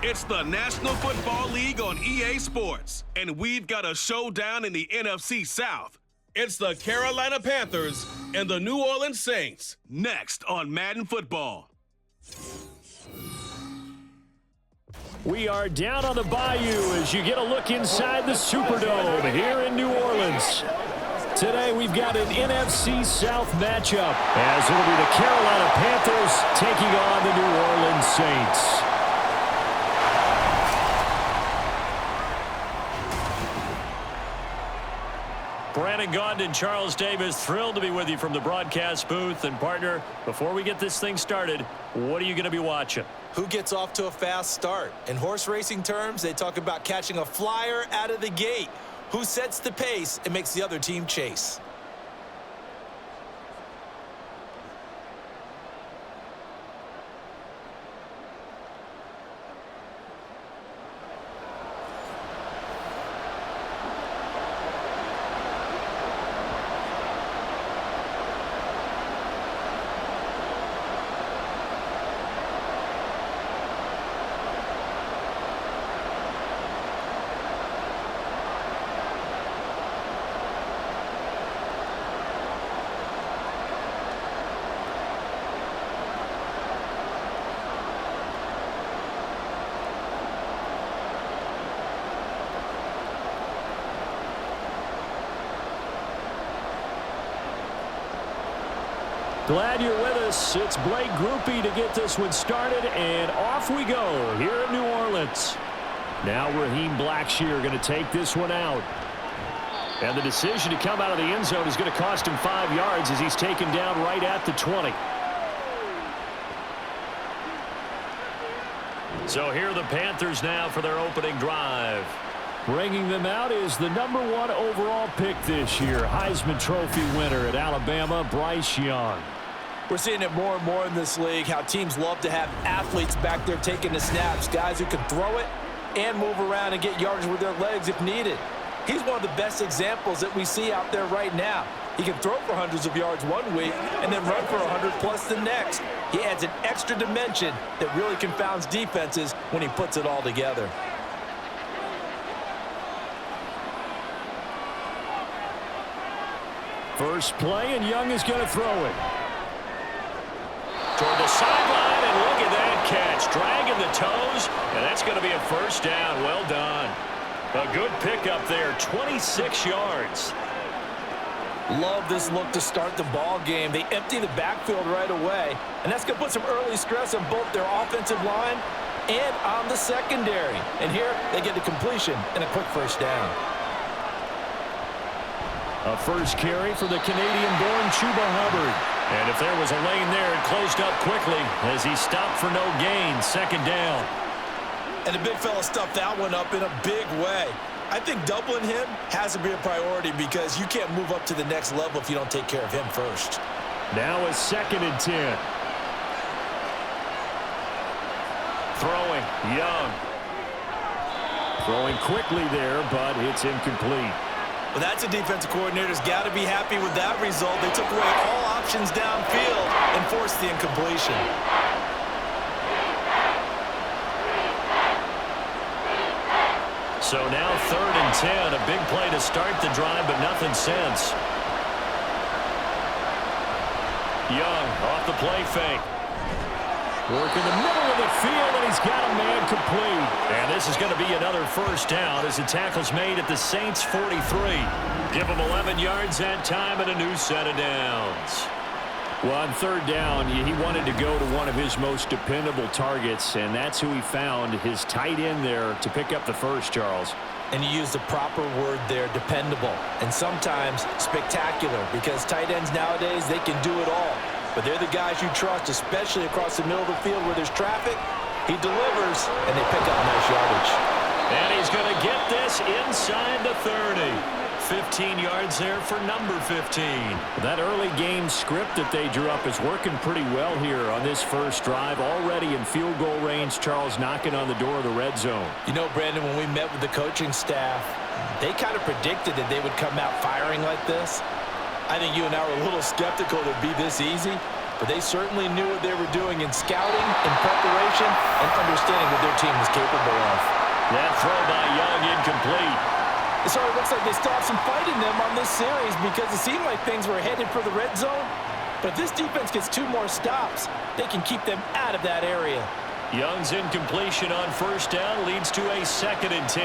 It's the National Football League on EA Sports, and we've got a showdown in the NFC South. It's the Carolina Panthers and the New Orleans Saints, next on Madden Football. We are down on the bayou as you get a look inside the Superdome here in New Orleans. Today we've got an NFC South matchup as it'll be the Carolina Panthers taking on the New Orleans Saints. Brandon Gaudin, Charles Davis, thrilled to be with you from the broadcast booth. And partner, before we get this thing started, what are you going to be watching? Who gets off to a fast start? In horse racing terms, they talk about catching a flyer out of the gate. Who sets the pace and makes the other team chase? Glad you're with us. It's Blake Groupie to get this one started, and off we go here in New Orleans. Now Raheem Blackshear going to take this one out. And the decision to come out of the end zone is going to cost him 5 yards as he's taken down right at the 20. So here are the Panthers now for their opening drive. Bringing them out is the #1 overall pick this year, Heisman Trophy winner at Alabama, Bryce Young. We're seeing it more and more in this league, how teams love to have athletes back there taking the snaps, guys who can throw it and move around and get yardage with their legs if needed. He's one of the best examples that we see out there right now. He can throw for hundreds of yards one week and then run for 100+ the next. He adds an extra dimension that really confounds defenses when he puts it all together. First play, and Young is going to throw it. Toward the sideline, and look at that catch. Dragging the toes, and that's going to be a first down. Well done. A good pickup there, 26 yards. Love this look to start the ball game. They empty the backfield right away, and that's going to put some early stress on both their offensive line and on the secondary. And here, they get the completion and a quick first down. A first carry for the Canadian-born Chuba Hubbard. And if there was a lane there, it closed up quickly as he stopped for no gain. Second down. And the big fella stuffed that one up in a big way. I think doubling him has to be a priority because you can't move up to the next level if you don't take care of him first. Now a 2nd and 10. Throwing, Young. Throwing quickly there, but it's incomplete. Well, that's a defensive coordinator's got to be happy with that result. They took away all options downfield and forced the incompletion. So now 3rd and 10. A big play to start the drive, but nothing since. Young off the play fake. Work in the middle of the field, and he's got a man complete. And this is going to be another first down as the tackle's made at the Saints' 43. Give him 11 yards that time and a new set of downs. Well, on 3rd down, he wanted to go to one of his most dependable targets, and that's who he found, his tight end there, to pick up the first, Charles. And you used the proper word there, dependable, and sometimes spectacular, because tight ends nowadays, they can do it all. But they're the guys you trust, especially across the middle of the field where there's traffic. He delivers, and they pick up nice yardage. And he's going to get this inside the 30. 15 yards there for number 15. That early game script that they drew up is working pretty well here on this first drive. Already in field goal range, Charles knocking on the door of the red zone. You know, Brandon, when we met with the coaching staff, they kind of predicted that they would come out firing like this. I think you and I were a little skeptical that it'd be this easy, but they certainly knew what they were doing in scouting, in preparation, and understanding what their team was capable of. That throw by Young incomplete. So it looks like they still have some fight in them on this series because it seemed like things were headed for the red zone. But if this defense gets 2 more stops, they can keep them out of that area. Young's incompletion on first down leads to a 2nd and 10.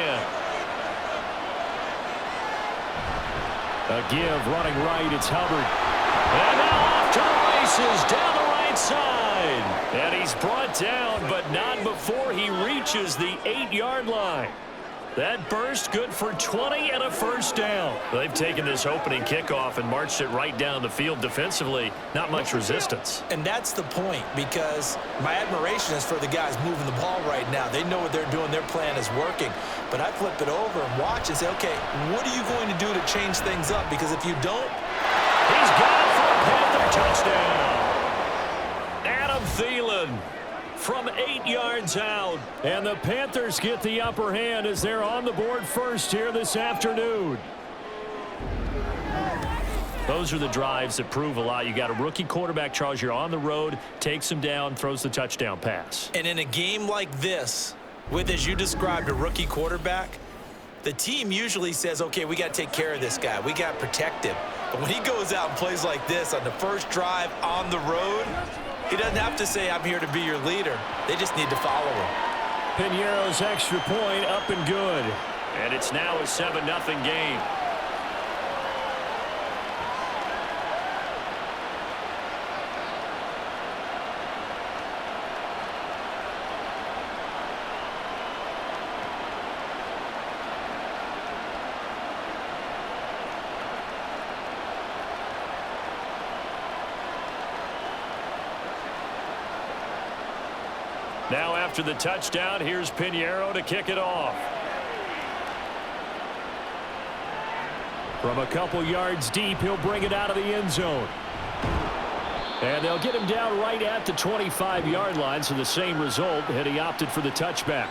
A give running right, it's Hubbard. And now off to the races down the right side. And he's brought down, but not before he reaches the 8-yard line. That burst good for 20 and a first down. They've taken this opening kickoff and marched it right down the field defensively. Not much resistance. And that's the point, because my admiration is for the guys moving the ball right now. They know what they're doing. Their plan is working. But I flip it over and watch and say, okay, what are you going to do to change things up? Because if you don't... He's got it for a Panther touchdown. Adam Thielen from 8 yards out. And the Panthers get the upper hand as they're on the board first here this afternoon. Those are the drives that prove a lot. You got a rookie quarterback, Charles. You're on the road, takes him down, throws the touchdown pass. And in a game like this, with, as you described, a rookie quarterback, the team usually says, okay, we got to take care of this guy. We got to protect him. But when he goes out and plays like this on the first drive on the road, he doesn't have to say, I'm here to be your leader. They just need to follow him. Piñeiro's extra point up and good. And it's now a 7-0 game. Now after the touchdown, here's Piñeiro to kick it off. From a couple yards deep, he'll bring it out of the end zone. And they'll get him down right at the 25-yard line, so the same result had he opted for the touchback.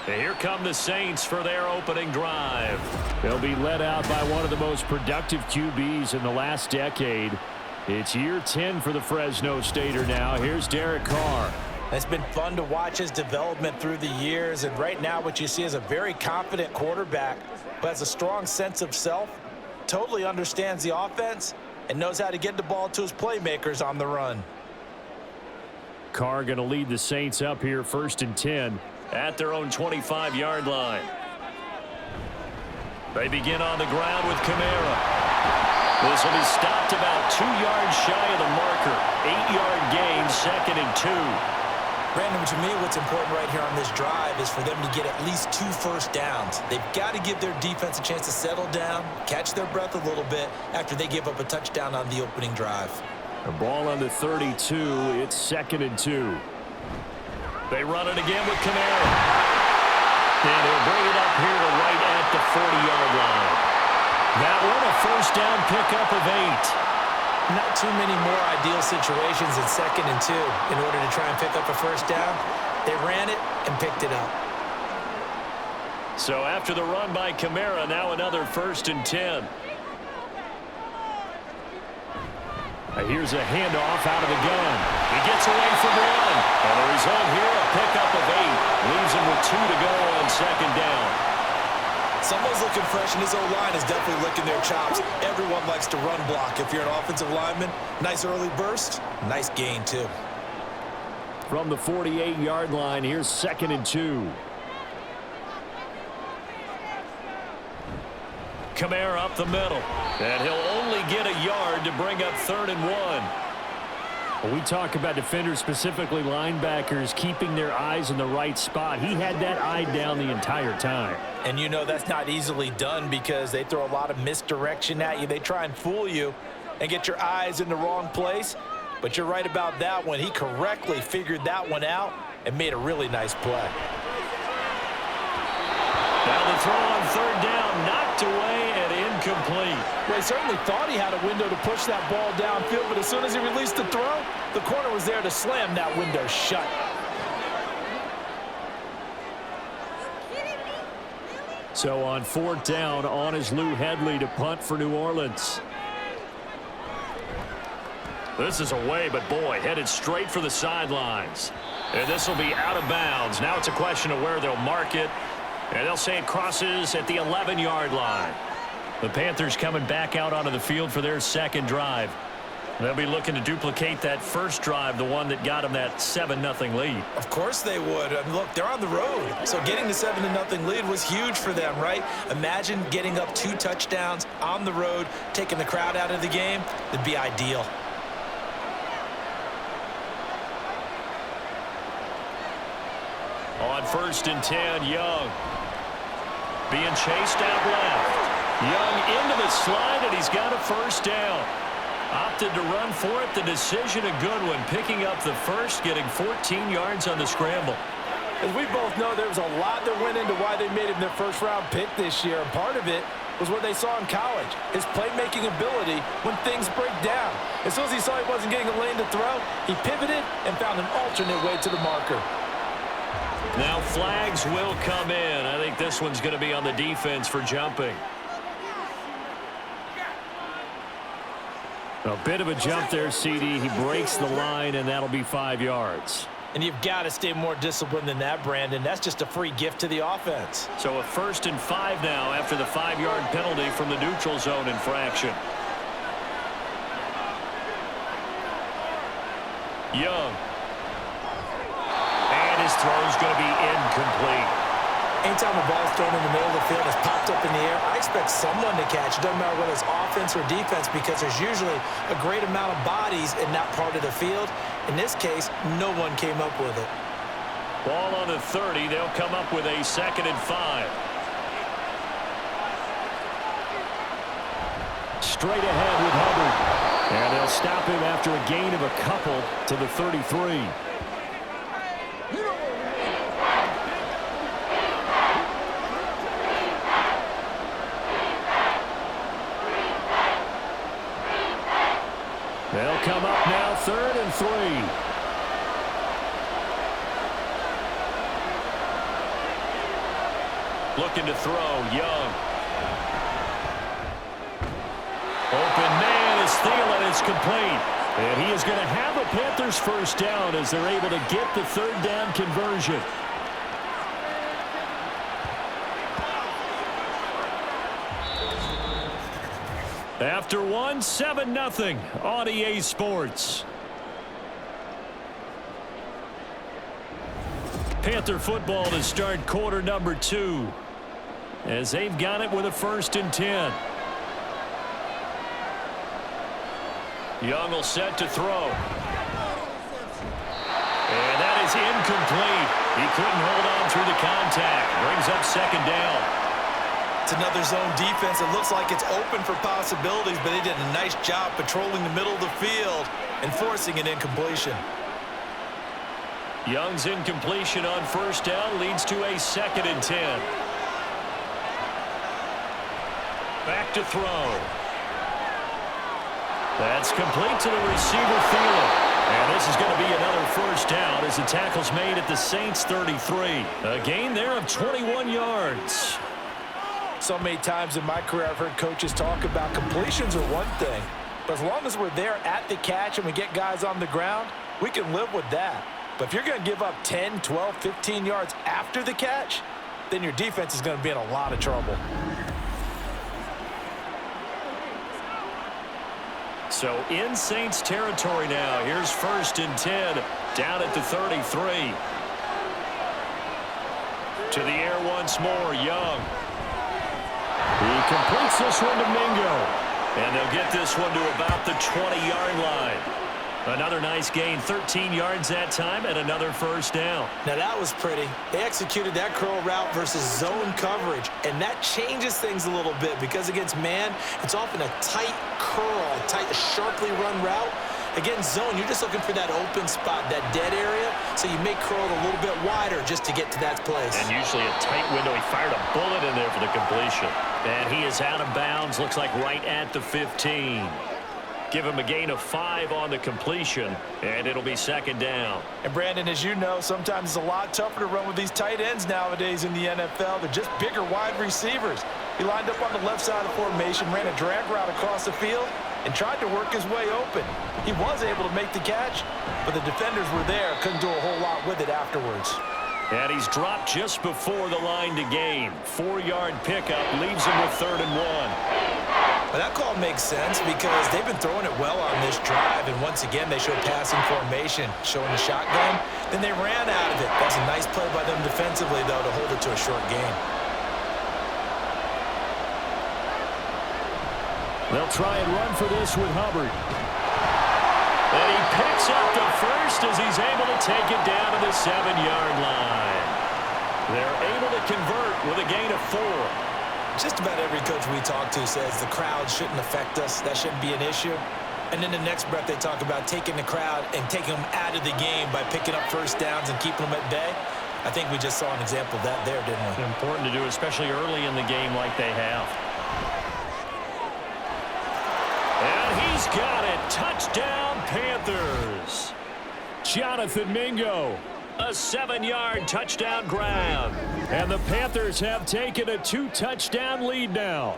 And here come the Saints for their opening drive. They'll be led out by one of the most productive QBs in the last decade. It's year 10 for the Fresno Stater now. Here's Derek Carr. It's been fun to watch his development through the years, and right now what you see is a very confident quarterback who has a strong sense of self, totally understands the offense, and knows how to get the ball to his playmakers on the run. Carr going to lead the Saints up here, 1st and 10 at their own 25-yard line. They begin on the ground with Kamara. This will be stopped about 2 yards shy of the marker. 8-yard gain, 2nd and 2. Brandon, to me, what's important right here on this drive is for them to get at least 2 first downs. They've got to give their defense a chance to settle down, catch their breath a little bit after they give up a touchdown on the opening drive. The ball on the 32. It's 2nd and 2. They run it again with Kamara. And he'll bring it up here to right at the 40-yard line. That one, a first down pickup of 8. Not too many more ideal situations in 2nd and 2 in order to try and pick up a first down. They ran it and picked it up. So after the run by Kamara, now another 1st and 10. Here's a handoff out of the gun. He gets away from one. And the result here, a pickup of 8. Leaves him with 2 to go on 2nd down. Someone's looking fresh, and his O-line is definitely licking their chops. Everyone likes to run block. If you're an offensive lineman, nice early burst, nice gain, too. From the 48-yard line, here's 2nd and 2. Kamara up the middle. And he'll only get a yard to bring up 3rd and 1. When we talk about defenders, specifically linebackers, keeping their eyes in the right spot, he had that eye down the entire time. And you know that's not easily done because they throw a lot of misdirection at you. They try and fool you and get your eyes in the wrong place. But you're right about that one. He correctly figured that one out and made a really nice play. Now the throw on 3rd down, knocked away and incomplete. Well, he certainly thought he had a window to push that ball downfield, but as soon as he released the throw, the corner was there to slam that window shut. So on 4th down, on is Lou Hedley to punt for New Orleans. This is away, but boy, headed straight for the sidelines. And this will be out of bounds. Now it's a question of where they'll mark it. And they'll say it crosses at the 11-yard line. The Panthers coming back out onto the field for their second drive. They'll be looking to duplicate that first drive, the one that got them that 7-0 lead. Of course they would. I mean, look, they're on the road. So getting the 7-0 lead was huge for them, right? Imagine getting up 2 touchdowns on the road, taking the crowd out of the game. It'd be ideal. On 1st and 10, Young. Being chased out left. Young into the slide, and he's got a first down. Opted to run for it. The decision a good one. Picking up the first, getting 14 yards on the scramble. As we both know, there was a lot that went into why they made him their first-round pick this year. And part of it was what they saw in college, his playmaking ability when things break down. As soon as he saw he wasn't getting a lane to throw, he pivoted and found an alternate way to the marker. Now flags will come in. I think this one's going to be on the defense for jumping. A bit of a jump there, CD. He breaks the line, and that'll be 5 yards. And you've got to stay more disciplined than that, Brandon. That's just a free gift to the offense. So a 1st and 5 now after the 5-yard penalty from the neutral zone infraction. Young. And his throw's going to be incomplete. Anytime a ball's thrown in the middle of the field, it's popped up in the air, I expect someone to catch. It doesn't matter whether it's offense or defense, because there's usually a great amount of bodies in that part of the field. In this case, no one came up with it. Ball on the 30. They'll come up with a 2nd and 5. Straight ahead with Hubbard. And they'll stop him after a gain of a couple to the 33. They'll come up now 3rd and 3. Looking to throw, Young. Open man is Thielen. It's complete. And he is going to have a Panthers first down as they're able to get the 3rd down conversion. After 1, 7-0 on EA Sports. Panther football to start quarter number 2 as they've got it with a 1st and 10. Young will set to throw. And that is incomplete. He couldn't hold on through the contact. Brings up 2nd down. It's another zone defense. It looks like it's open for possibilities, but they did a nice job patrolling the middle of the field and forcing an incompletion. Young's incompletion on 1st down leads to a 2nd and 10. Back to throw. That's complete to the receiver, Thielen. And this is going to be another 1st down as the tackle's made at the Saints 33. A gain there of 21 yards. So many times in my career I've heard coaches talk about completions are one thing, but as long as we're there at the catch and we get guys on the ground, we can live with that. But if you're going to give up 10, 12, 15 yards after the catch, then your defense is going to be in a lot of trouble. So in Saints territory now. Here's 1st and 10 down at the 33. To the air once more, Young. He completes this one to Mingo. And they'll get this one to about the 20-yard line. Another nice gain, 13 yards that time, and another 1st down. Now that was pretty. They executed that curl route versus zone coverage, and that changes things a little bit because against man, it's often a tight curl, a sharply run route. Against zone, you're just looking for that open spot, that dead area, so you make curl a little bit wider just to get to that place. And usually a tight window. He fired a bullet in there for the completion. And he is out of bounds, looks like right at the 15. Give him a gain of 5 on the completion, and it'll be 2nd down. And Brandon, as you know, sometimes it's a lot tougher to run with these tight ends nowadays in the NFL. They're just bigger wide receivers. He lined up on the left side of the formation, ran a drag route across the field, and tried to work his way open. He was able to make the catch, but the defenders were there, couldn't do a whole lot with it afterwards. And he's dropped just before the line to gain. 4-yard pickup leaves him with 3rd and 1. Well, that call makes sense because they've been throwing it well on this drive, and once again they showed passing formation, showing the shotgun. Then they ran out of it. That's a nice play by them defensively, though, to hold it to a short gain. They'll try and run for this with Hubbard. And he picks up the first as he's able to take it down to the 7-yard line. They're able to convert with a gain of 4. Just about every coach we talk to says the crowd shouldn't affect us. That shouldn't be an issue. And then the next breath they talk about taking the crowd and taking them out of the game by picking up first downs and keeping them at bay. I think we just saw an example of that there, didn't we? Important to do, especially early in the game like they have. And he's got it. Touchdown, Panthers. Jonathan Mingo. A 7-yard touchdown grab. And the Panthers have taken a 2-touchdown lead now.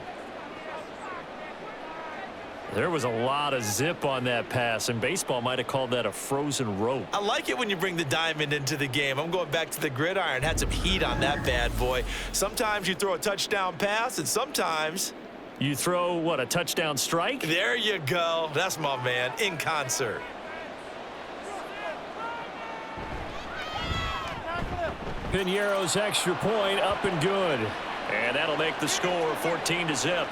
There was a lot of zip on that pass, and baseball might have called that a frozen rope. I like it when you bring the diamond into the game. I'm going back to the gridiron. Had some heat on that bad boy. Sometimes you throw a touchdown pass, and sometimes you throw, what, a touchdown strike? There you go. That's my man, in concert. Piñeiro's extra point up and good. And that'll make the score 14-0.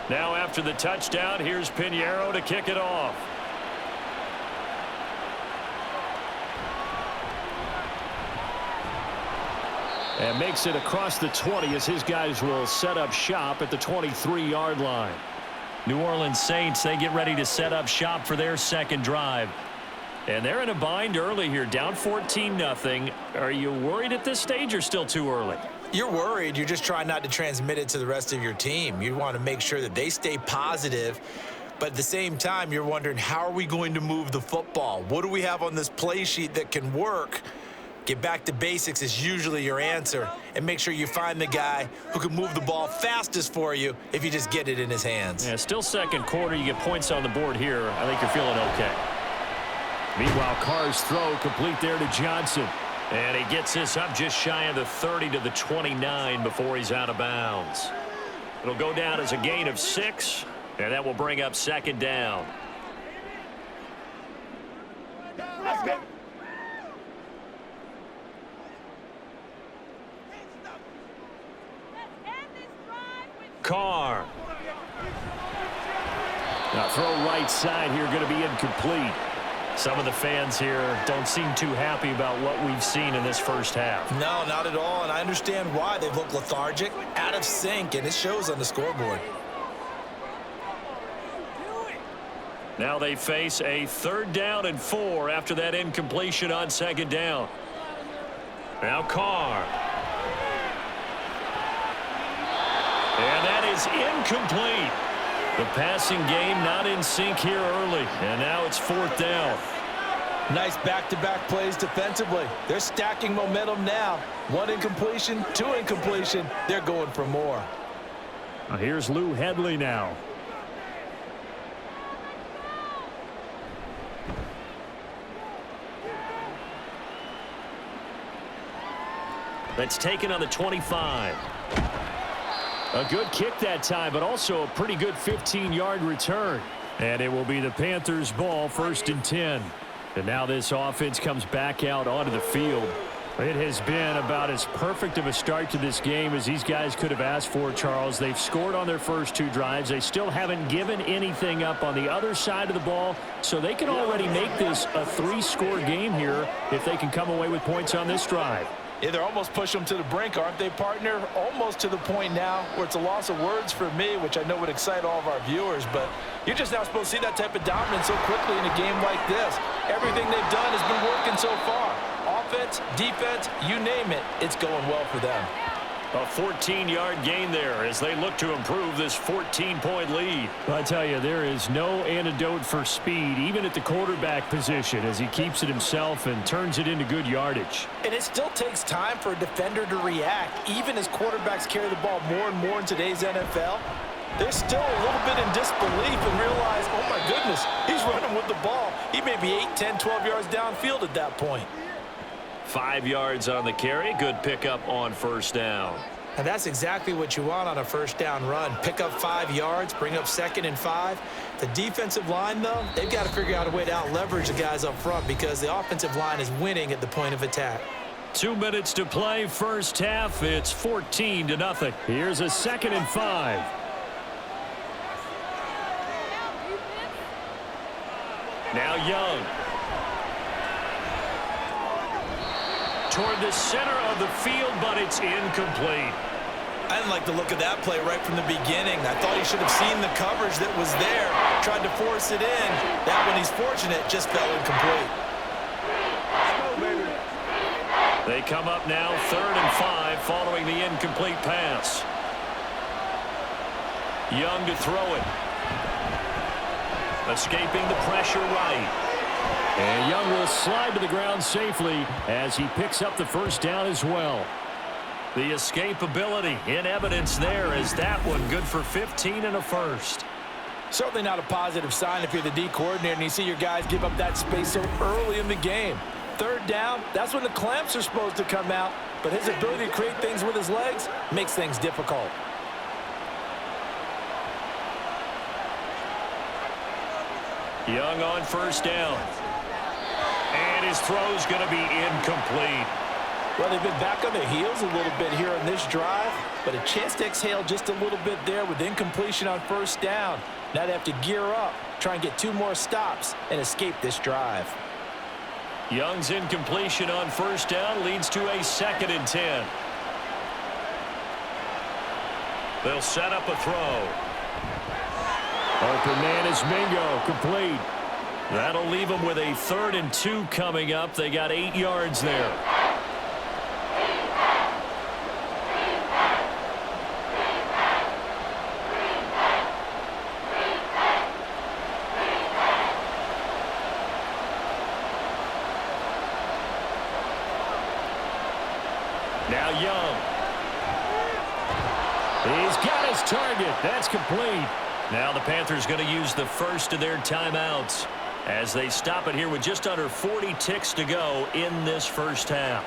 Now after the touchdown, here's Piñeiro to kick it off. And makes it across the 20 as his guys will set up shop at the 23-yard line. New Orleans Saints, they get ready to set up shop for their second drive. And they're in a bind early here, down 14-0. Are you worried at this stage or still too early? You're worried. You're just trying not to transmit it to the rest of your team. You want to make sure that they stay positive. But at the same time, you're wondering, how are we going to move the football? What do we have on this play sheet that can work? Get back to basics is usually your answer. And make sure you find the guy who can move the ball fastest for you if you just get it in his hands. Yeah, still second quarter. You get points on the board here. I think you're feeling okay. Meanwhile, Carr's throw complete there to Johnson. And he gets this up just shy of the 30 to the 29 before he's out of bounds. It'll go down as a gain of 6, and that will bring up second down. Carr. Now throw right side here going to be incomplete. Some of the fans here don't seem too happy about what we've seen in this first half. No, not at all, and I understand why. They've looked lethargic, out of sync, and it shows on the scoreboard. Now they face a 3rd down and 4 after that incompletion on 2nd down. Now Carr. And that is incomplete. The passing game not in sync here early, and now it's 4th down. Nice back-to-back plays defensively. They're stacking momentum now. 1 incompletion, 2 incompletion. They're going for more. Now here's Lou Hedley now. That's taken on the 25. A good kick that time, but also a pretty good 15-yard return. And it will be the Panthers' ball, 1st and 10. And now this offense comes back out onto the field. It has been about as perfect of a start to this game as these guys could have asked for, Charles. They've scored on their first 2 drives. They still haven't given anything up on the other side of the ball, so they can already make this a 3-score game here if they can come away with points on this drive. Yeah, they're almost pushing them to the brink, aren't they, partner? Almost to the point now where it's a loss of words for me, which I know would excite all of our viewers, but you're just not supposed to see that type of dominance so quickly in a game like this. Everything they've done has been working so far. Offense, defense, you name it, it's going well for them. A 14-yard gain there as they look to improve this 14-point lead. I tell you, there is no antidote for speed, even at the quarterback position, as he keeps it himself and turns it into good yardage. And it still takes time for a defender to react, even as quarterbacks carry the ball more and more in today's NFL. They're still a little bit in disbelief and realize, oh my goodness, he's running with the ball. He may be 8, 10, 12 yards downfield at that point. 5 yards on the carry. Good pickup on first down. And that's exactly what you want on a first down run. Pick up 5 yards, bring up 2nd and 5. The defensive line, though, they've got to figure out a way to out-leverage the guys up front because the offensive line is winning at the point of attack. 2 minutes to play first half. It's 14-0. Here's a 2nd and 5. Now Young. Toward the center of the field, but it's incomplete. I didn't like the look of that play right from the beginning. I thought he should have seen the coverage that was there, tried to force it in. That one, he's fortunate, just fell incomplete. They come up now 3rd and 5 following the incomplete pass. Young to throw it. Escaping the pressure right. And Young will slide to the ground safely as he picks up the first down as well. The escapability in evidence there as that one good for 15 and a first. Certainly not a positive sign if you're the D coordinator and you see your guys give up that space so early in the game. 3rd down, that's when the clamps are supposed to come out, but his ability to create things with his legs makes things difficult. Young on first down. And his throw's going to be incomplete. Well, they've been back on their heels a little bit here on this drive, but a chance to exhale just a little bit there with incompletion on first down. Now they have to gear up, try and get 2 more stops, and escape this drive. Young's incompletion on first down leads to a 2nd and 10. They'll set up a throw. Open man is Mingo, complete. That'll leave them with a 3rd and 2 coming up. They got 8 yards there. Now Young. He's got his target. That's complete. Now the Panthers going to use the first of their timeouts as they stop it here with just under 40 ticks to go in this first half.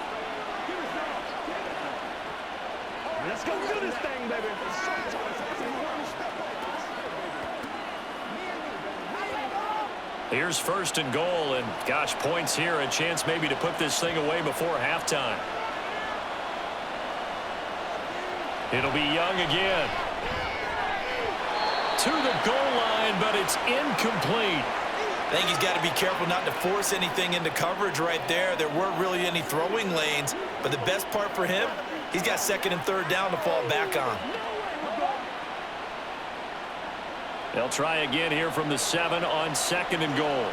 Let's go do this thing, baby. Here's 1st and goal, and gosh, points here, a chance maybe to put this thing away before halftime. It'll be Young again. To the goal line, but it's incomplete. I think he's got to be careful not to force anything into coverage right there. There weren't really any throwing lanes, but the best part for him, he's got 2nd and 3rd down to fall back on. They'll try again here from the 7 on 2nd and goal.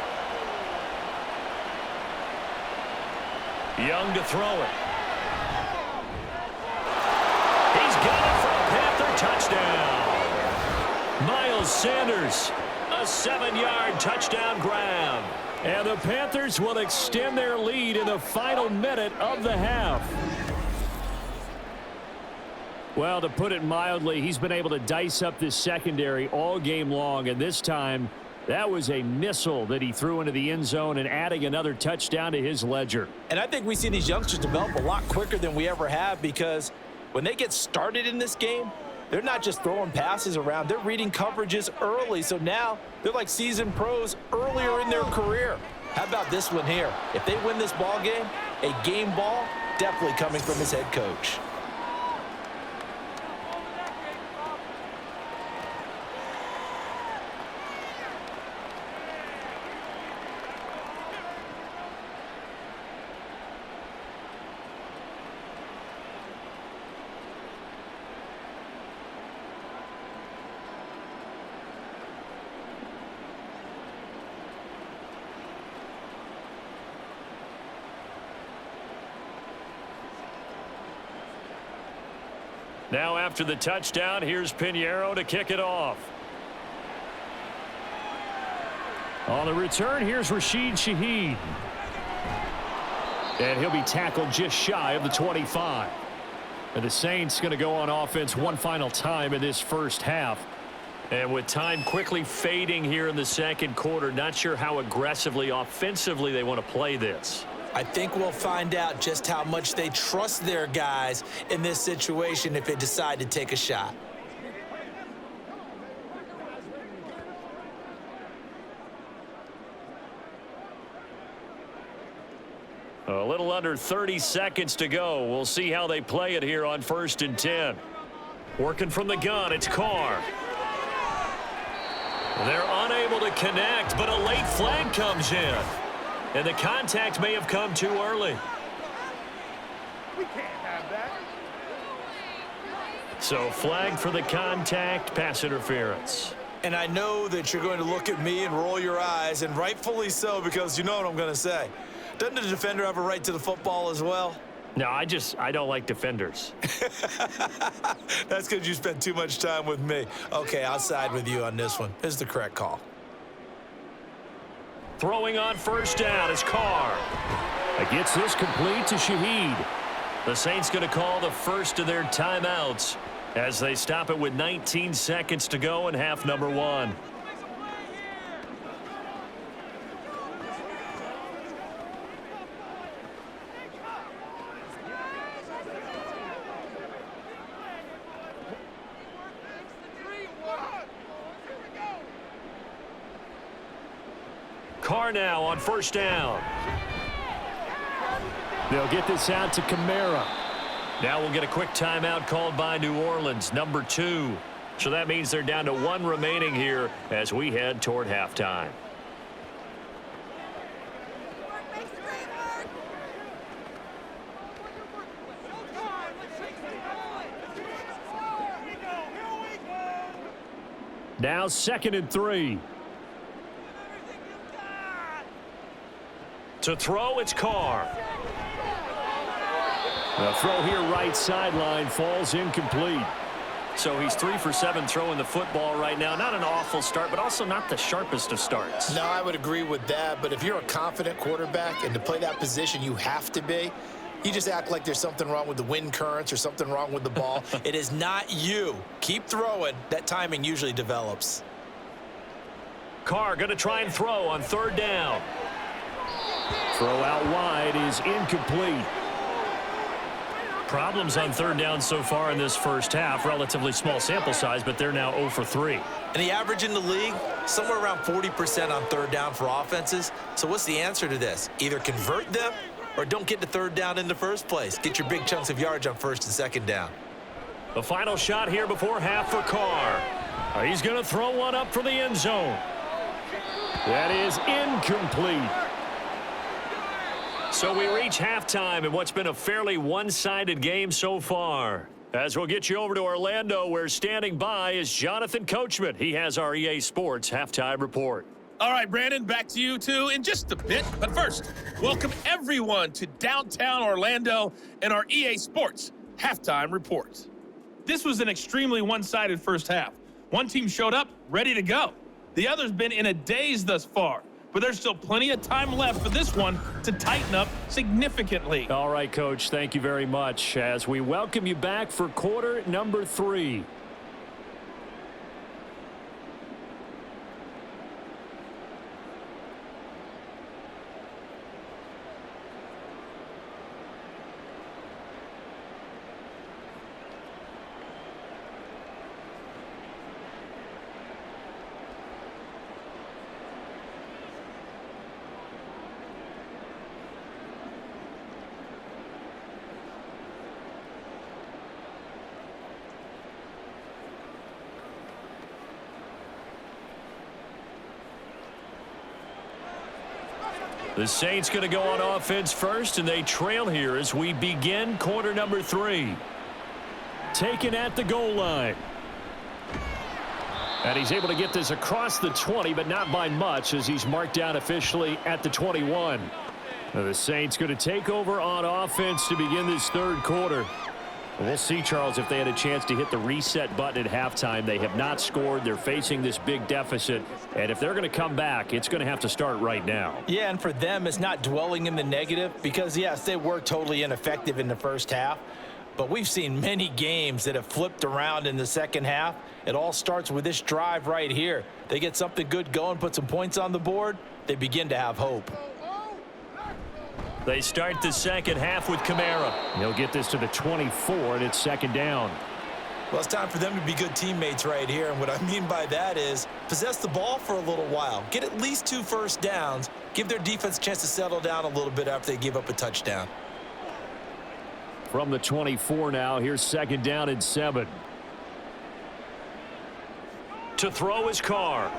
Young to throw it. He's got it for a Panther touchdown. Miles Sanders, a 7-yard touchdown grab. And the Panthers will extend their lead in the final minute of the half. Well, to put it mildly, he's been able to dice up this secondary all game long, and this time that was a missile that he threw into the end zone and adding another touchdown to his ledger. And I think we see these youngsters develop a lot quicker than we ever have because when they get started in this game, they're not just throwing passes around. They're reading coverages early. So now they're like seasoned pros earlier in their career. How about this one here? If they win this ball game, a game ball definitely coming from his head coach. Now after the touchdown, here's Pinheiro to kick it off. On the return, here's Rashid Shaheed. And he'll be tackled just shy of the 25. And the Saints going to go on offense one final time in this first half. And with time quickly fading here in the second quarter, not sure how aggressively, offensively they want to play this. I think we'll find out just how much they trust their guys in this situation if they decide to take a shot. A little under 30 seconds to go. We'll see how they play it here on 1st and 10. Working from the gun, it's Carr. They're unable to connect, but a late flag comes in. And the contact may have come too early. We can't have that. So flag for the contact, pass interference. And I know that you're going to look at me and roll your eyes, and rightfully so, because you know what I'm going to say. Doesn't the defender have a right to the football as well? No, I don't like defenders. That's because you spent too much time with me. Okay, I'll side with you on this one. This is the correct call. Throwing on 1st down is Carr. It gets this complete to Shaheed. The Saints going to call the first of their timeouts as they stop it with 19 seconds to go in half number 1. Carr now on 1st down. They'll get this out to Kamara. Now we'll get a quick timeout called by New Orleans, number 2. So that means they're down to 1 remaining here as we head toward halftime. Now 2nd and 3. To throw, it's Carr. The throw here right sideline falls incomplete. So he's 3 for 7 throwing the football right now. Not an awful start, but also not the sharpest of starts. No, I would agree with that. But if you're a confident quarterback and to play that position, you have to be. You just act like there's something wrong with the wind currents or something wrong with the ball. It is not you. Keep throwing. That timing usually develops. Carr going to try and throw on 3rd down. Throw out wide is incomplete. Problems on 3rd down so far in this first half. Relatively small sample size, but they're now 0 for 3. And the average in the league, somewhere around 40% on 3rd down for offenses. So what's the answer to this? Either convert them or don't get to 3rd down in the first place. Get your big chunks of yards on 1st and 2nd down. The final shot here before half for Carr. He's going to throw one up for the end zone. That is incomplete. So we reach halftime in what's been a fairly one-sided game so far. As we'll get you over to Orlando, where standing by is Jonathan Coachman. He has our EA Sports halftime report. All right, Brandon, back to you two in just a bit. But first, welcome everyone to downtown Orlando and our EA Sports halftime report. This was an extremely one-sided first half. One team showed up ready to go. The other's been in a daze thus far. But there's still plenty of time left for this one to tighten up significantly. All right, Coach, thank you very much as we welcome you back for quarter number 3. The Saints going to go on offense first, and they trail here as we begin quarter number 3. Taken at the goal line. And he's able to get this across the 20, but not by much as he's marked down officially at the 21. Now the Saints going to take over on offense to begin this third quarter. We'll see, Charles, if they had a chance to hit the reset button at halftime. They have not scored. They're facing this big deficit. And if they're going to come back, it's going to have to start right now. Yeah, and for them, it's not dwelling in the negative because, yes, they were totally ineffective in the first half. But we've seen many games that have flipped around in the second half. It all starts with this drive right here. They get something good going, put some points on the board, they begin to have hope. They start the second half with Kamara. He'll get this to the 24, and it's second down. Well, it's time for them to be good teammates right here, and what I mean by that is possess the ball for a little while, get at least 2 first downs, give their defense a chance to settle down a little bit after they give up a touchdown. From the 24 now, here's second down and 7. To throw his Carr.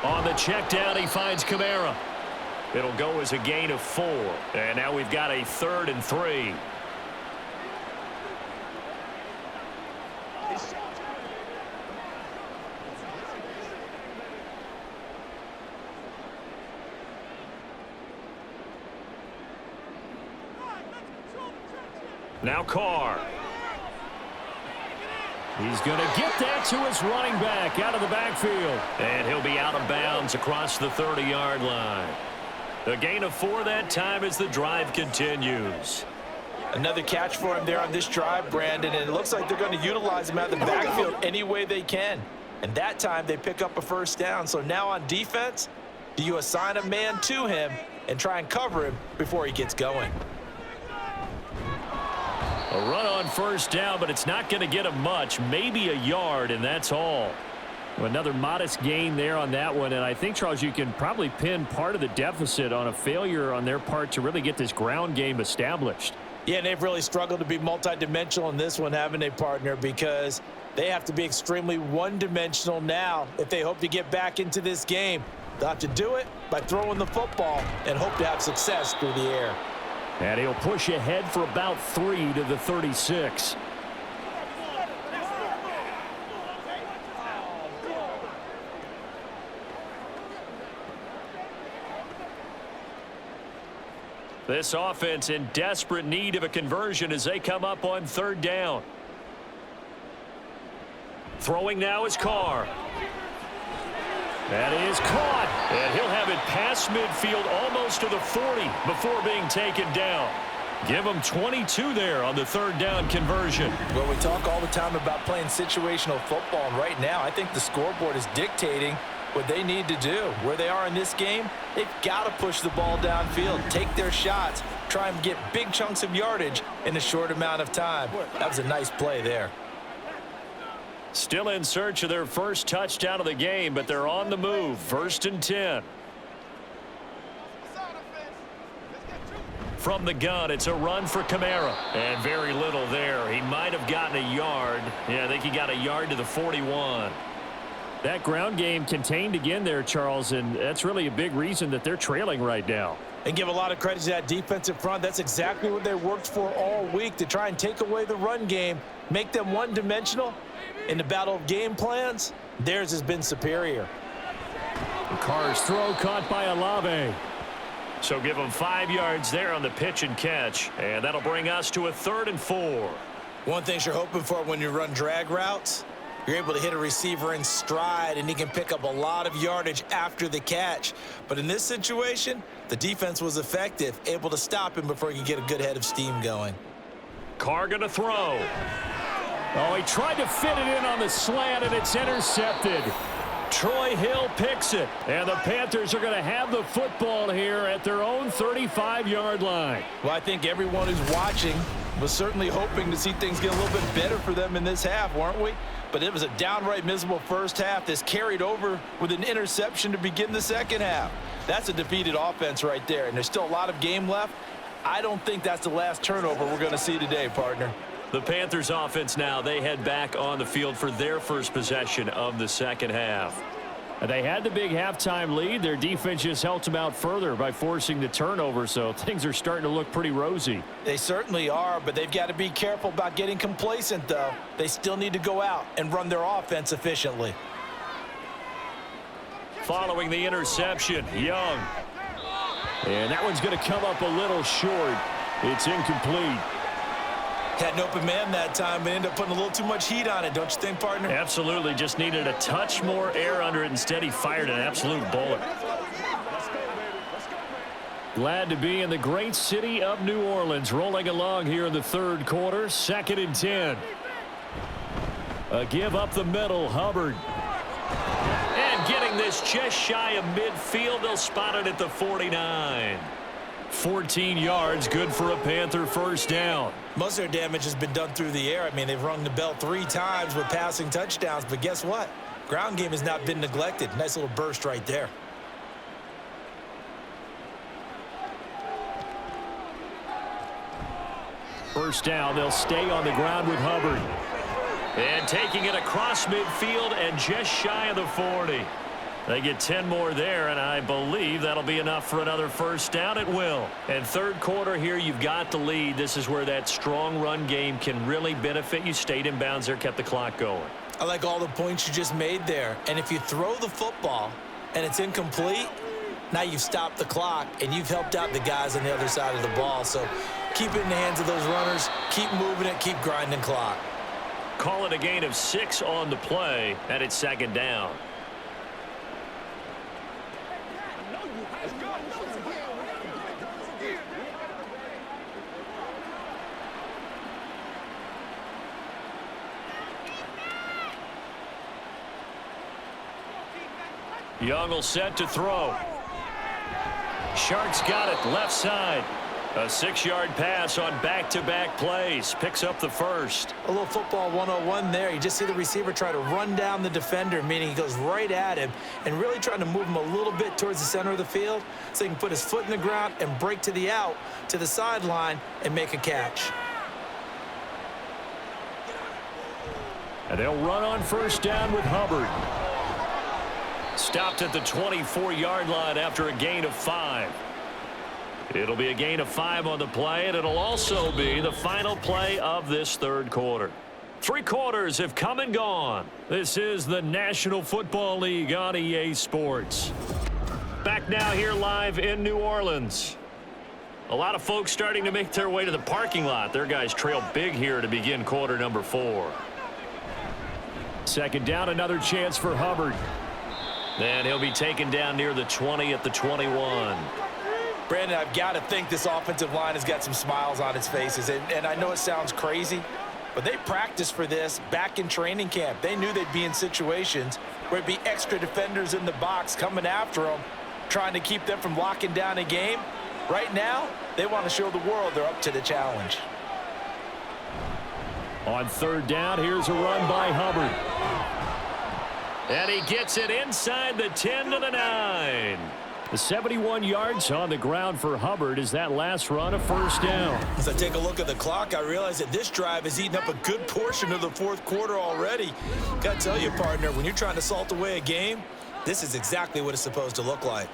On the check down, he finds Kamara. It'll go as a gain of 4. And now we've got a 3rd and 3. Now Carr. He's going to get that to his running back out of the backfield. And he'll be out of bounds across the 30-yard line. A gain of 4 that time as the drive continues. Another catch for him there on this drive, Brandon, and it looks like they're going to utilize him out of the backfield any way they can. And that time they pick up a first down. So now on defense, do you assign a man to him and try and cover him before he gets going? A run on first down, but it's not going to get him much, maybe a yard, and that's all. Another modest gain there on that one, and I think, Charles, you can probably pin part of the deficit on a failure on their part to really get this ground game established. Yeah, and they've really struggled to be multidimensional in this one, haven't they, partner? Because they have to be extremely one-dimensional now if they hope to get back into this game. They'll have to do it by throwing the football and hope to have success through the air. And he'll push ahead for about 3 to the 36. This offense in desperate need of a conversion as they come up on 3rd down. Throwing now is Carr. That is caught. And he'll have it past midfield almost to the 40 before being taken down. Give him 22 there on the 3rd down conversion. Well, we talk all the time about playing situational football, and right now I think the scoreboard is dictating what they need to do. Where they are in this game, they've got to push the ball downfield, take their shots, try and get big chunks of yardage in a short amount of time. That was a nice play there. Still in search of their first touchdown of the game, but they're on the move. 1st and 10. From the gun, it's a run for Kamara. And very little there. He might have gotten a yard. Yeah, I think he got a yard to the 41. That ground game contained again there, Charles, and that's really a big reason that they're trailing right now. And give a lot of credit to that defensive front. That's exactly what they worked for all week, to try and take away the run game, make them one-dimensional. In the battle of game plans, theirs has been superior. Carr's throw caught by Olave. So give him 5 yards there on the pitch and catch, and that'll bring us to a 3rd and 4. One thing you're hoping for when you run drag routes, you're able to hit a receiver in stride, and he can pick up a lot of yardage after the catch. But in this situation, the defense was effective, able to stop him before he could get a good head of steam going. Carr going to throw. Oh, he tried to fit it in on the slant, and it's intercepted. Troy Hill picks it. And the Panthers are going to have the football here at their own 35-yard line. Well, I think everyone who's watching was certainly hoping to see things get a little bit better for them in this half, weren't we? But it was a downright miserable first half that's carried over with an interception to begin the second half. That's a defeated offense right there, and there's still a lot of game left. I don't think that's the last turnover we're going to see today, partner. The Panthers offense now, they head back on the field for their first possession of the second half. They had the big halftime lead. Their defense just helped them out further by forcing the turnover, so things are starting to look pretty rosy. They certainly are, but they've got to be careful about getting complacent, though. They still need to go out and run their offense efficiently. Following the interception, Young. And that one's going to come up a little short. It's incomplete. Had an open man that time, but ended up putting a little too much heat on it, don't you think, partner? Absolutely. Just needed a touch more air under it. Instead, he fired an absolute bullet. Glad to be in the great city of New Orleans. Rolling along here in the third quarter. 2nd and 10. A give up the middle. Hubbard. And getting this just shy of midfield. They'll spot it at the 49. 14 yards. Good for a Panther first down. Most of their damage has been done through the air. I mean, they've rung the bell 3 times with passing touchdowns. But guess what? Ground game has not been neglected. Nice little burst right there. First down, they'll stay on the ground with Hubbard. And taking it across midfield and just shy of the 40. They get 10 more there, and I believe that'll be enough for another first down. It will. And third quarter here, you've got the lead. This is where that strong run game can really benefit you. Stayed in bounds there, kept the clock going. I like all the points you just made there. And if you throw the football and it's incomplete, now you've stopped the clock and you've helped out the guys on the other side of the ball. So keep it in the hands of those runners. Keep moving it. Keep grinding clock. Call it a gain of 6 on the play, and it's 2nd down. Young will set to throw. Sharks got it left side. A 6-yard pass on back-to-back plays. Picks up the first. A little football 101 there. You just see the receiver try to run down the defender, meaning he goes right at him and really trying to move him a little bit towards the center of the field so he can put his foot in the ground and break to the out, to the sideline, and make a catch. And they'll run on first down with Hubbard. Stopped at the 24-yard line after a gain of 5. It'll be a gain of 5 on the play, and it'll also be the final play of this third quarter. 3 quarters have come and gone. This is the National Football League on EA Sports. Back now here live in New Orleans. A lot of folks starting to make their way to the parking lot. Their guys trail big here to begin quarter number 4. 2nd down, another chance for Hubbard. And he'll be taken down near the 20 at the 21. Brandon, I've got to think this offensive line has got some smiles on its faces. And I know it sounds crazy, but they practiced for this back in training camp. They knew they'd be in situations where it'd be extra defenders in the box coming after them, trying to keep them from locking down a game. Right now, they want to show the world they're up to the challenge. On 3rd down, here's a run by Hubbard. And he gets it inside the 10 to the 9. The 71 yards on the ground for Hubbard is that last run a first down. As I take a look at the clock, I realize that this drive has eaten up a good portion of the 4th quarter already. Got to tell you, partner, when you're trying to salt away a game, this is exactly what it's supposed to look like.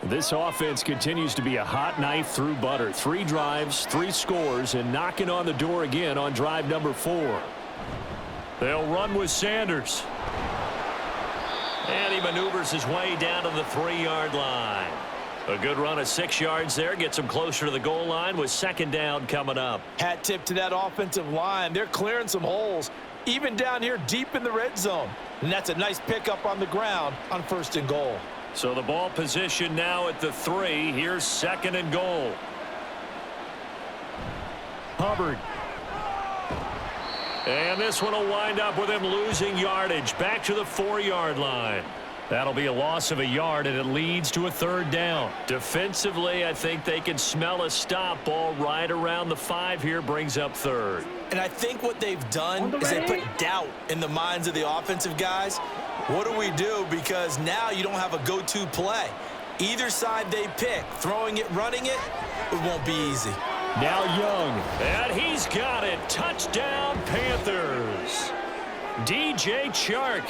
This offense continues to be a hot knife through butter. 3 drives, 3 scores, and knocking on the door again on drive number 4. They'll run with Sanders. And he maneuvers his way down to the 3-yard line. A good run of 6 yards there. Gets him closer to the goal line with 2nd down coming up. Hat tip to that offensive line. They're clearing some holes, even down here deep in the red zone. And that's a nice pickup on the ground on 1st and goal. So the ball position now at the 3. Here's 2nd and goal. Hubbard. And this one will wind up with him losing yardage back to the 4-yard line. That'll be a loss of a yard, and it leads to a 3rd down. Defensively, I think they can smell a stop. Ball right around the 5 here, brings up 3rd. And I think what they've done is they put doubt in the minds of the offensive guys. What do we do? Because now you don't have a go-to play. Either side they pick, throwing it, running it, it won't be easy. Now Young, and he's got it. Touchdown, Panthers. DJ Chark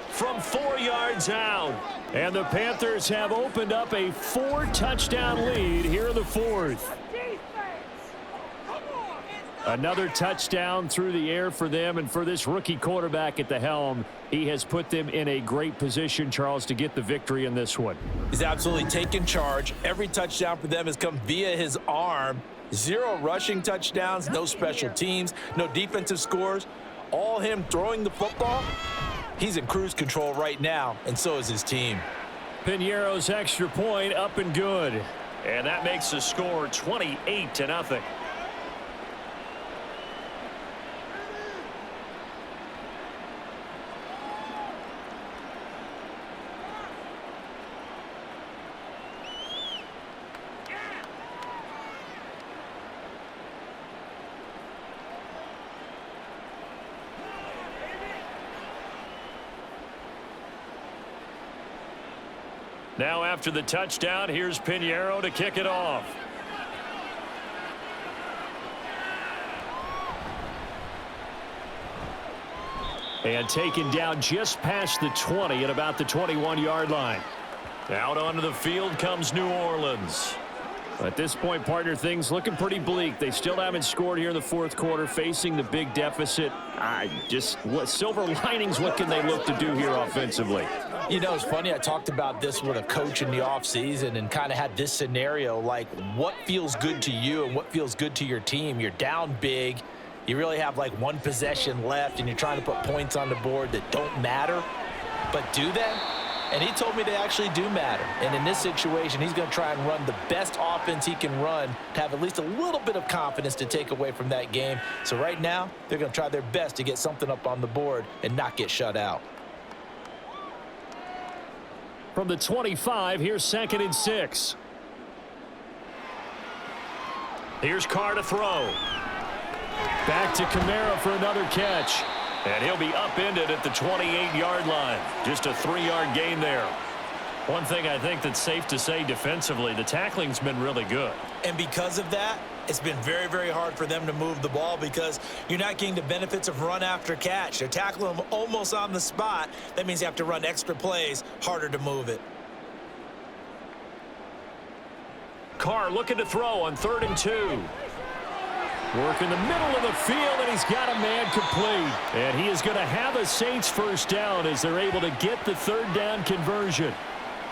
from 4 yards out. And the Panthers have opened up a 4-touchdown lead here in the 4th. Another touchdown through the air for them, and for this rookie quarterback at the helm, he has put them in a great position, Charles, to get the victory in this one. He's absolutely taken charge. Every touchdown for them has come via his arm. 0 rushing touchdowns, no special teams, no defensive scores. All him throwing the football. He's in cruise control right now, and so is his team. Piñeiro's extra point up and good. And that makes the score 28-0. Now after the touchdown, here's Piñeiro to kick it off. And taken down just past the 20 at about the 21-yard line. Out onto the field comes New Orleans. At this point, partner, things looking pretty bleak. They still haven't scored here in the fourth quarter, facing the big deficit. What silver linings, what can they look to do here offensively? You know, it's funny, I talked about this with a coach in the offseason and kind of had this scenario, like what feels good to you and what feels good to your team. You're down big. You really have like one possession left, and you're trying to put points on the board that don't matter. But do they? And he told me they actually do matter. And in this situation, he's going to try and run the best offense he can run to have at least a little bit of confidence to take away from that game. So right now, they're going to try their best to get something up on the board and not get shut out. From the 25, here's 2nd and 6. Here's Carr to throw. Back to Kamara for another catch. And he'll be upended at the 28-yard line. Just a 3-yard gain there. One thing I think that's safe to say defensively, the tackling's been really good. And because of that, it's been very, very hard for them to move the ball because you're not getting the benefits of run after catch. They're tackling them almost on the spot. That means you have to run extra plays, harder to move it. Carr looking to throw on 3rd and 2. Work in the middle of the field, and he's got a man complete. And he is going to have a Saints first down as they're able to get the 3rd down conversion.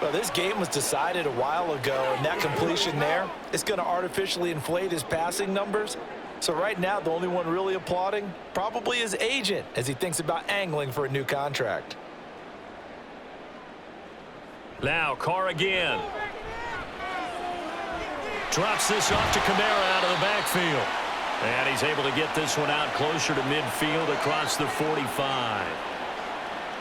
Well, this game was decided a while ago, and that completion there, it's going to artificially inflate his passing numbers. So right now, the only one really applauding probably his agent as he thinks about angling for a new contract. Now Carr again. Drops this off to Kamara out of the backfield. And he's able to get this one out closer to midfield across the 45.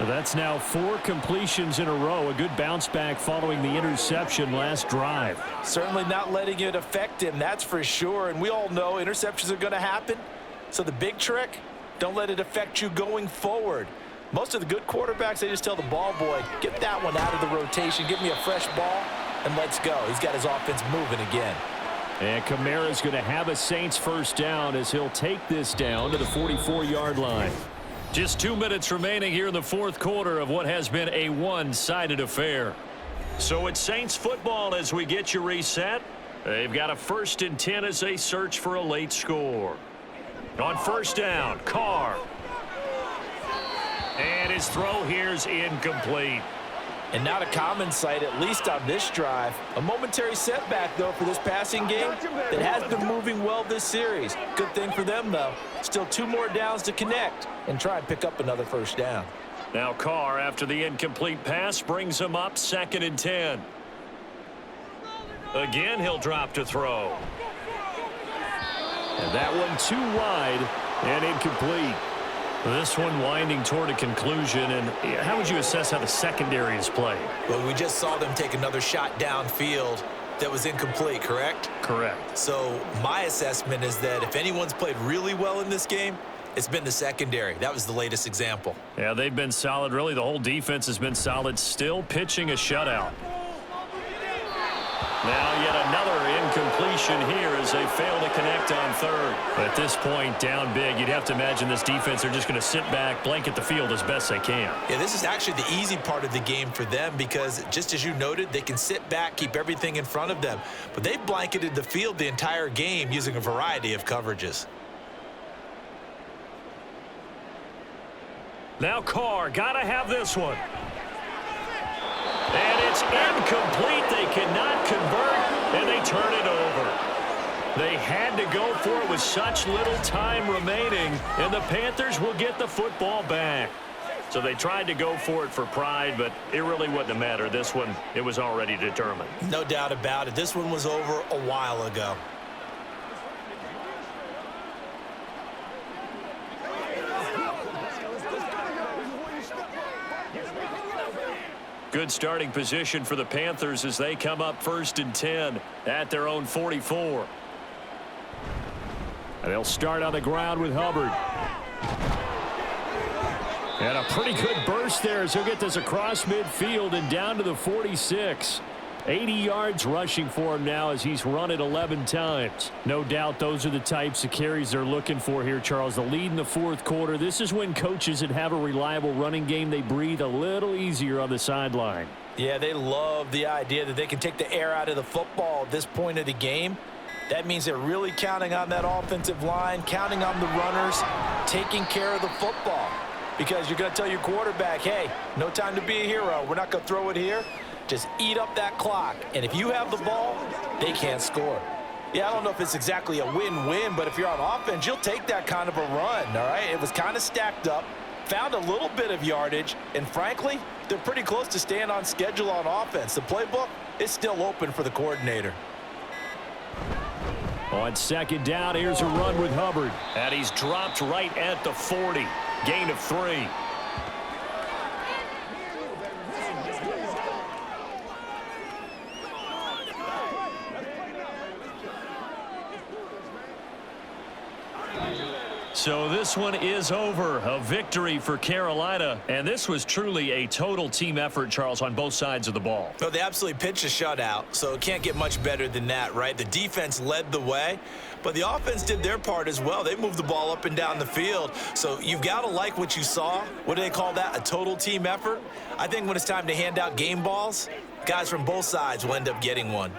That's now 4 completions in a row. A good bounce back following the interception last drive. Certainly not letting it affect him, that's for sure. And we all know interceptions are going to happen. So the big trick, don't let it affect you going forward. Most of the good quarterbacks, they just tell the ball boy, get that one out of the rotation, give me a fresh ball, and let's go. He's got his offense moving again. And Kamara's going to have a Saints first down as he'll take this down to the 44-yard line. Just 2 minutes remaining here in the fourth quarter of what has been a one-sided affair. So it's Saints football as we get you reset. They've got a 1st and 10 as they search for a late score. On 1st down, Carr. And his throw here's incomplete. And not a common sight, at least on this drive. A momentary setback, though, for this passing game that has been moving well this series. Good thing for them, though. Still 2 more downs to connect and try and pick up another first down. Now Carr, after the incomplete pass, brings him up 2nd and 10. Again, he'll drop to throw. And that one too wide and incomplete. This one winding toward a conclusion, and how would you assess how the secondary is played? Well, we just saw them take another shot downfield that was incomplete, correct? Correct. So my assessment is that if anyone's played really well in this game, it's been the secondary. That was the latest example. Yeah, they've been solid. Really, the whole defense has been solid, still pitching a shutout. Now yet another incompletion here as they fail to connect on 3rd. At this point, down big, you'd have to imagine this defense are just going to sit back, blanket the field as best they can. Yeah, this is actually the easy part of the game for them because, just as you noted, they can sit back, keep everything in front of them. But they've blanketed the field the entire game using a variety of coverages. Now Carr, gotta have this one. And it's incomplete. They cannot convert, and they turn it over. They had to go for it with such little time remaining, and the Panthers will get the football back. So they tried to go for it for pride, but it really wouldn't have mattered. This one, it was already determined. No doubt about it. This one was over a while ago. Good starting position for the Panthers as they come up 1st and 10 at their own 44. And they'll start on the ground with Hubbard. And a pretty good burst there as he'll get this across midfield and down to the 46. 80 yards rushing for him now as he's run it 11 times. No doubt those are the types of carries they're looking for here, Charles. The lead in the fourth quarter. This is when coaches that have a reliable running game, they breathe a little easier on the sideline. Yeah, they love the idea that they can take the air out of the football at this point of the game. That means they're really counting on that offensive line, counting on the runners, taking care of the football. Because you're going to tell your quarterback, hey, no time to be a hero. We're not going to throw it here. Just eat up that clock. And if you have the ball, they can't score. Yeah, I don't know if it's exactly a win-win, but if you're on offense, you'll take that kind of a run, all right? It was kind of stacked up, found a little bit of yardage, and frankly, they're pretty close to staying on schedule on offense. The playbook is still open for the coordinator. On 2nd down, here's a run with Hubbard. And he's dropped right at the 40. Gain of 3. So this one is over. A victory for Carolina. And this was truly a total team effort, Charles, on both sides of the ball. Well, they absolutely pitched a shutout, so it can't get much better than that, right? The defense led the way, but the offense did their part as well. They moved the ball up and down the field, so you've got to like what you saw. What do they call that? A total team effort? I think when it's time to hand out game balls, guys from both sides will end up getting one.